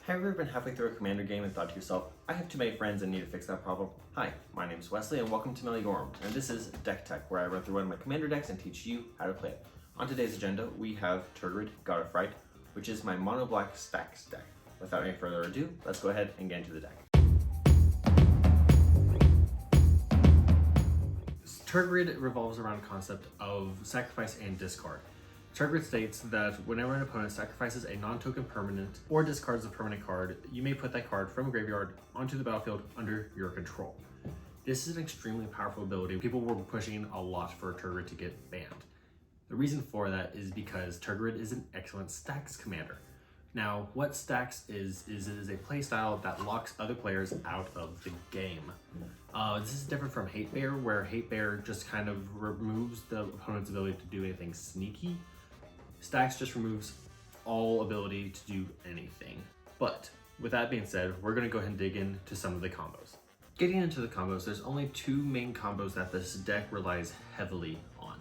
Have you ever been halfway through a Commander game and thought to yourself, I have too many friends and need to fix that problem? Hi, my name is Wesley and welcome to Meliorum, and this is Deck Tech, where I run through one of my Commander decks and teach you how to play it. On today's agenda, we have Tergrid, God of Fright, which is my mono-black Stax deck. Without any further ado, let's go ahead and get into the deck. Tergrid revolves around the concept of sacrifice and discard. Tergrid states that whenever an opponent sacrifices a non-token permanent or discards a permanent card, you may put that card from a graveyard onto the battlefield under your control. This is an extremely powerful ability. People were pushing a lot for Tergrid to get banned. The reason for that is because Tergrid is an excellent Stax commander. Now, what Stax is it is a playstyle that locks other players out of the game. This is different from Hate Bear, where Hate Bear just kind of removes the opponent's ability to do anything sneaky. Stax just removes all ability to do anything. But with that being said, we're going to go ahead and dig into some of the combos. Getting into the combos, there's only two main combos that this deck relies heavily on.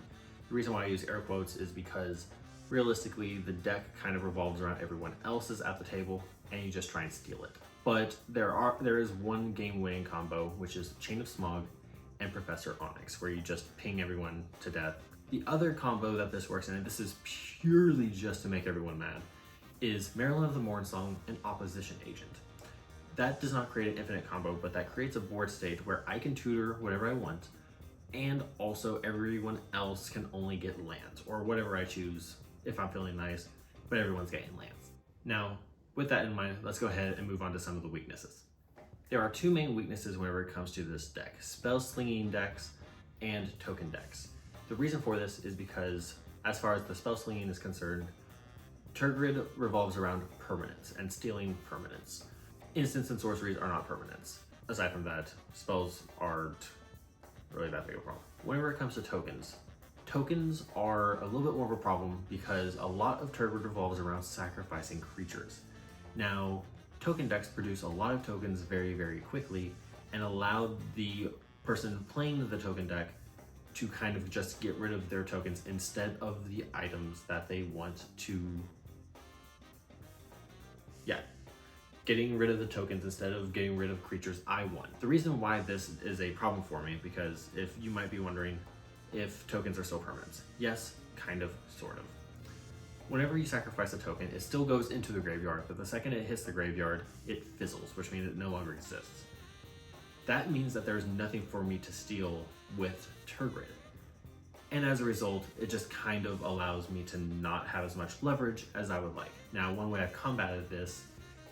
The reason why I use air quotes is because realistically, the deck kind of revolves around everyone else's at the table and you just try and steal it. But there is one game-winning combo, which is Chain of Smog and Professor Onyx, where you just ping everyone to death. The other combo that this works in, and this is purely just to make everyone mad, is Marilyn of the Mornsong and Opposition Agent. That does not create an infinite combo, but that creates a board state where I can tutor whatever I want, and also everyone else can only get lands, or whatever I choose if I'm feeling nice, but everyone's getting lands. Now, with that in mind, let's go ahead and move on to some of the weaknesses. There are two main weaknesses whenever it comes to this deck: spell slinging decks and token decks. The reason for this is because, as far as the spell slinging is concerned, Tergrid revolves around permanents and stealing permanents. Instants and sorceries are not permanents. Aside from that, spells aren't really that big a problem. Whenever it comes to tokens, tokens are a little bit more of a problem because a lot of Tergrid revolves around sacrificing creatures. Now, token decks produce a lot of tokens very, very quickly and allow the person playing the token deck to kind of just get rid of their tokens instead of the items that they want to... getting rid of the tokens instead of getting rid of creatures I want. The reason why this is a problem for me, because if you might be wondering if tokens are still permanents. Yes, kind of, sort of. Whenever you sacrifice a token, it still goes into the graveyard, but the second it hits the graveyard, it fizzles, which means it no longer exists. That means that there's nothing for me to steal with Tergrid. And as a result, it just kind of allows me to not have as much leverage as I would like. Now, one way I've combated this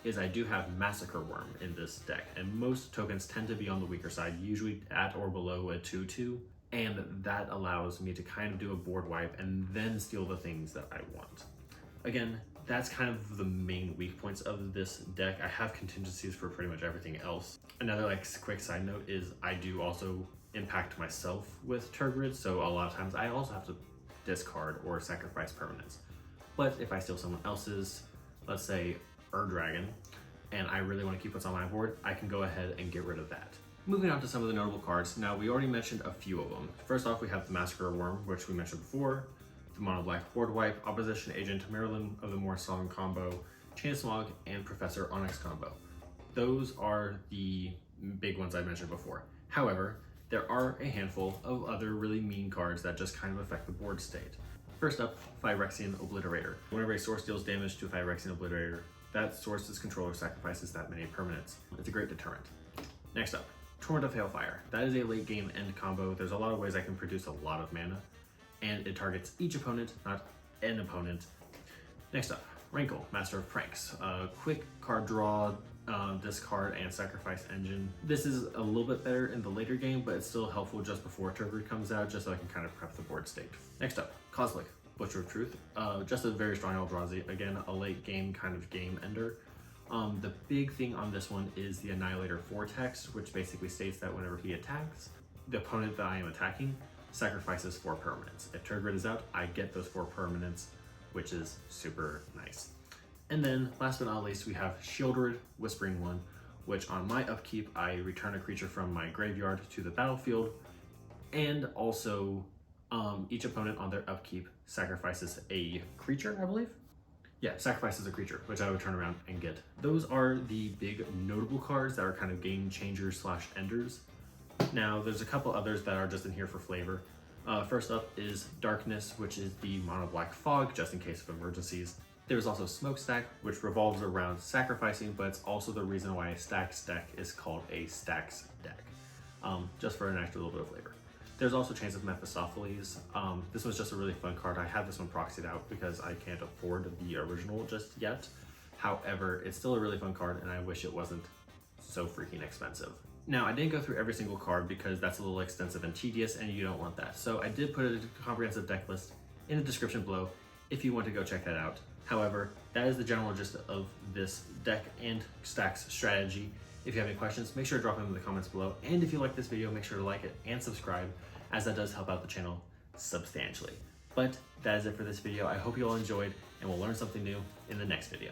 is I do have Massacre Worm in this deck, and most tokens tend to be on the weaker side, usually at or below a 2/2, and that allows me to kind of do a board wipe and then steal the things that I want. Again, that's kind of the main weak points of this deck. I have contingencies for pretty much everything else. Another quick side note is I do also impact myself with Tergrid, so a lot of times I also have to discard or sacrifice permanents. But if I steal someone else's, let's say Dragon, and I really want to keep what's on my board, I can go ahead and get rid of that. Moving on to some of the notable cards. Now, we already mentioned a few of them. First off, we have the Massacre Worm, which we mentioned before, the Mono Black Board Wipe, Opposition Agent, Marilyn of the Mornsong combo, Chain of Smog, and Professor Onyx combo. Those are the big ones I mentioned before. However, there are a handful of other really mean cards that just kind of affect the board state. First up, Phyrexian Obliterator. Whenever a source deals damage to a Phyrexian Obliterator, that source's controller sacrifices that many permanents. It's a great deterrent. Next up, Torrent of Hailfire. That is a late game end combo. There's a lot of ways I can produce a lot of mana, and it targets each opponent, not an opponent. Next up, Rankle, Master of Pranks. Quick card draw, discard, and sacrifice engine. This is a little bit better in the later game, but it's still helpful just before Tergrid comes out, just so I can kind of prep the board state. Next up, Cosmic, Butcher of Truth. Just a very strong Eldrazi. Again, a late game kind of game ender. The big thing on this one is the Annihilator Vortex, which basically states that whenever he attacks, the opponent that I am attacking sacrifices 4 permanents. If Tergrid is out, I get those 4 permanents, which is super nice. And then, last but not least, we have Shieldred, Whispering One, which on my upkeep, I return a creature from my graveyard to the battlefield, and also each opponent on their upkeep sacrifices a creature, I believe? Yeah, sacrifices a creature, which I would turn around and get. Those are the big notable cards that are kind of game changers slash enders. Now, there's a couple others that are just in here for flavor. First up is Darkness, which is the mono black fog, just in case of emergencies. There's also Smokestack, which revolves around sacrificing, but it's also the reason why a Stax deck is called a Stax deck, just for an extra little bit of flavor. There's also Chains of Mephistopheles. This was just a really fun card. I have this one proxied out because I can't afford the original just yet. However, it's still a really fun card, and I wish it wasn't so freaking expensive. Now, I didn't go through every single card because that's a little extensive and tedious, and you don't want that. So I did put a comprehensive deck list in the description below if you want to go check that out. However, that is the general gist of this deck and Stax strategy. If you have any questions, make sure to drop them in the comments below. And if you like this video, make sure to like it and subscribe, as that does help out the channel substantially. But that is it for this video. I hope you all enjoyed, and we'll learn something new in the next video.